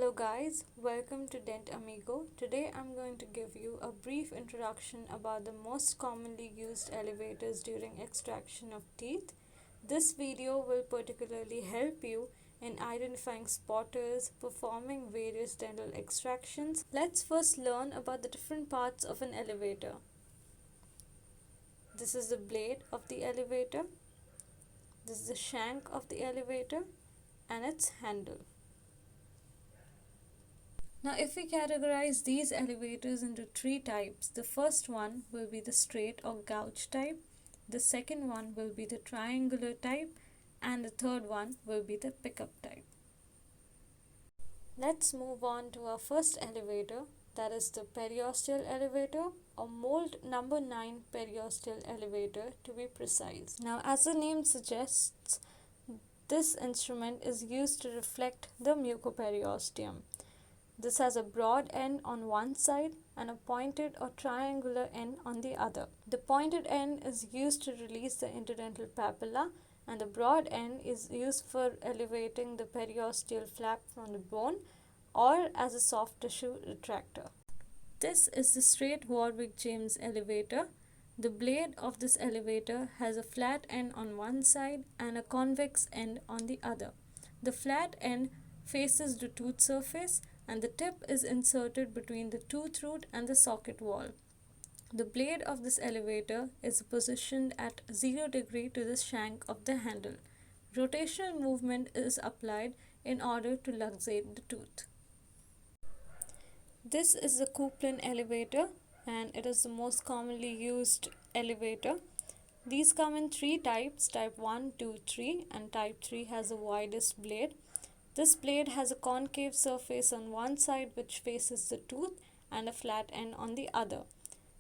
Hello guys, welcome to Dent Amigo. Today I'm going to give you a brief introduction about the most commonly used elevators during extraction of teeth. This video will particularly help you in identifying spotters, performing various dental extractions. Let's first learn about the different parts of an elevator. This is the blade of the elevator, this is the shank of the elevator, and its handle. Now if we categorize these elevators into three types, the first one will be the straight or gouge type, the second one will be the triangular type, and the third one will be the pickup type. Let's move on to our first elevator, that is the periosteal elevator or mold number 9 periosteal elevator to be precise. Now as the name suggests, this instrument is used to reflect the mucoperiosteum. This has a broad end on one side and a pointed or triangular end on the other. The pointed end is used to release the interdental papilla, and the broad end is used for elevating the periosteal flap from the bone or as a soft tissue retractor. This is the straight Warwick-James elevator. The blade of this elevator has a flat end on one side and a convex end on the other. The flat end faces the tooth surface and the tip is inserted between the tooth root and the socket wall. The blade of this elevator is positioned at 0 degree to the shank of the handle. Rotational movement is applied in order to luxate the tooth. This is the Coupland elevator and it is the most commonly used elevator. These come in three types, type 1, 2, 3, and type 3 has the widest blade. This blade has a concave surface on one side which faces the tooth and a flat end on the other.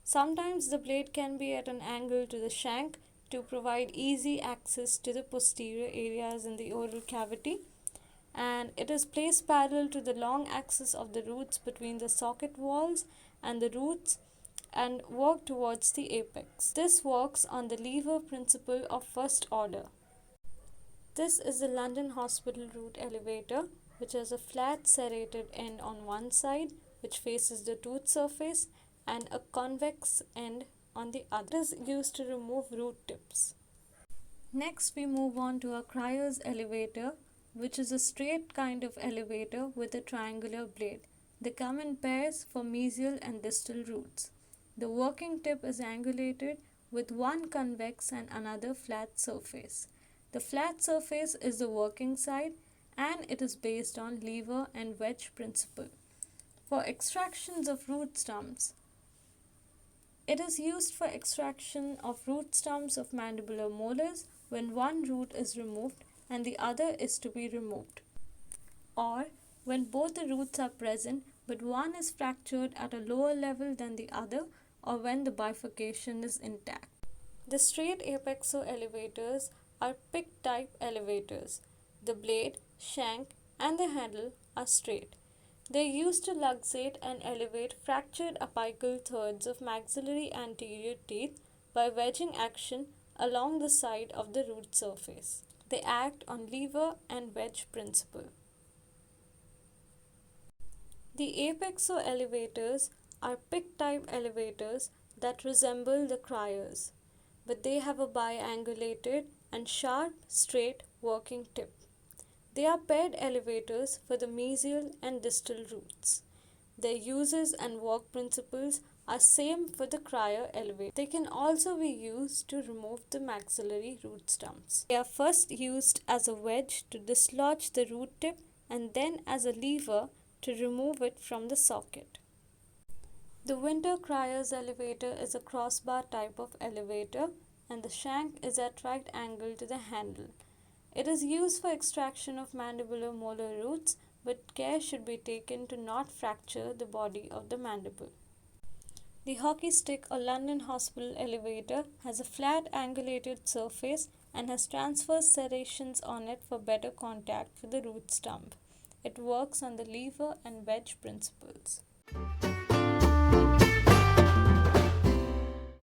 Sometimes the blade can be at an angle to the shank to provide easy access to the posterior areas in the oral cavity, and it is placed parallel to the long axis of the roots between the socket walls and the roots and work towards the apex. This works on the lever principle of first order. This is the London Hospital root elevator, which has a flat serrated end on one side which faces the tooth surface and a convex end on the other. It is used to remove root tips. Next we move on to our Cryer's elevator, which is a straight kind of elevator with a triangular blade. They come in pairs for mesial and distal roots. The working tip is angulated with one convex and another flat surface. The flat surface is the working side and it is based on lever and wedge principle. For extractions of root stumps, it is used for extraction of root stumps of mandibular molars when one root is removed and the other is to be removed, or when both the roots are present but one is fractured at a lower level than the other, or when the bifurcation is intact. The straight apexo elevators are pick type elevators. The blade, shank, and the handle are straight. They are used to luxate and elevate fractured apical thirds of maxillary anterior teeth by wedging action along the side of the root surface. They act on lever and wedge principle. The apexo elevators are pick type elevators that resemble the Cryers, but they have a biangulated and sharp, straight working tip. They are paired elevators for the mesial and distal roots. Their uses and work principles are same for the Cryer elevator. They can also be used to remove the maxillary root stumps. They are first used as a wedge to dislodge the root tip and then as a lever to remove it from the socket. The Winter Cryer's elevator is a crossbar type of elevator and the shank is at right angle to the handle. It is used for extraction of mandibular molar roots, but care should be taken to not fracture the body of the mandible. The hockey stick or London Hospital elevator has a flat angulated surface and has transverse serrations on it for better contact with the root stump. It works on the lever and wedge principles.